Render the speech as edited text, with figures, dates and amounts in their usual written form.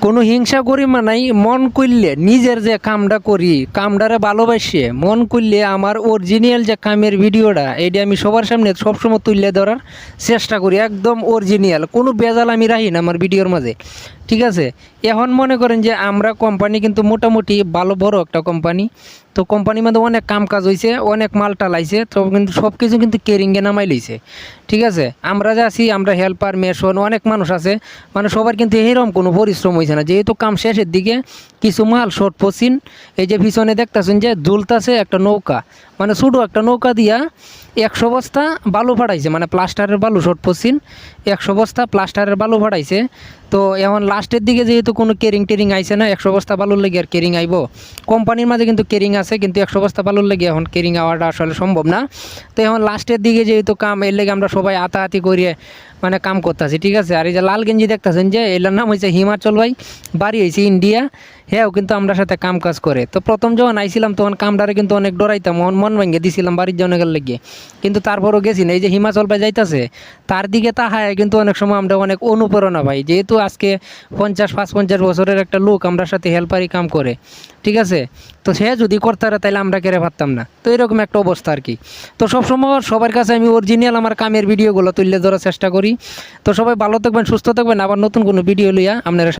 কোনো হিংসা করি নাই মন করলে নিজের যে কামটা করি কামটারে ভালোবাসে মন করলে আমার অরিজিনাল যে কামের ভিডিওটা এইটা আমি সবার সামনে সবসময় তুলে ধরার চেষ্টা করি, একদম অরিজিনাল, কোনো বেজাল আমি রাখি না আমার ভিডিওর মাঝে। ঠিক আছে, এখন মনে করেন যে আমরা কোম্পানি কিন্তু মোটামুটি ভালো বড় একটা কোম্পানি, তো কোম্পানির মধ্যে অনেক কাম কাজ হয়েছে, অনেক মাল টালাইছে, তো কিন্তু সব কিছু কিন্তু কেরিংয়ে নামাই লইছে। ঠিক আছে, আমরা যে আছি আমরা হেল্পার মেশন অনেক মানুষ আছে, মানে সবার কিন্তু এরকম কোনো পরিশ্রম হয়েছে না, যেহেতু কাম শেষের দিকে কিছু মাল শর্ট পচিন। এই যে পিছনে দেখতেছেন যে ঝুলতাছে একটা নৌকা, মানে ছোটো একটা নৌকা দিয়া 100 বস্তা বালু ফাটাইছে, মানে প্লাস্টারের বালু শর্ট পচিন 100 বস্তা প্লাস্টারের বালু ফাটাইছে। তো এখন লাস্টের দিকে যেহেতু কোনো কেরিং টেরিং আইছে না, 100 বস্তা বালুর লেগে আর কেরিং আইব, কোম্পানির মাঝে কিন্তু কেরিং আছে, কিন্তু 100 বস্তা বালুর লেগে এখন কেরিং আওয়াটা আসলে সম্ভব না। তো এখন লাস্টের দিকে যেহেতু কাম, এর লেগে আমরা সবাই আতাহাতি করিয়ে মানে কাম করতেছি। ঠিক আছে, আর এই যে লাল গেঞ্জি দেখতেছেন যে এটার নাম হয়েছে হিমাচল ভাই, বাড়ি হয়েছে ইন্ডিয়া, হ্যাঁ কিন্তু আমরা সাথে কাম কাজ করে। তো প্রথম যখন আইছিলাম তখন কামটারে কিন্তু অনেক ডরাইতাম, মন ভেঙে দিছিলাম বাড়ির জনগের লেগে, কিন্তু তারপরও গেছি না। এই যে হিমাচল ভাই যাইতেছে তার দিকে তাহায় কিন্তু অনেক সময় আমরা অনেক অনুপ্রেরণা পাই, যেহেতু আজকে 50-55 বছরের একটা লোক আমরা সাথে হেল্পারি কাম করে। ঠিক আছে, তো সে যদি করতে পারে তাহলে আমরা কেড়ে পারতাম না, তো এরকম একটা অবস্থা আর কি। তো সবসময় সবার কাছে আমি অরিজিনাল আমার কামের ভিডিওগুলো তুলে ধরার চেষ্টা করি। তো সবাই ভালো থাকবেন, সুস্থ থাকবেন, আবার নতুন কোনো ভিডিও লইয়া আপনারা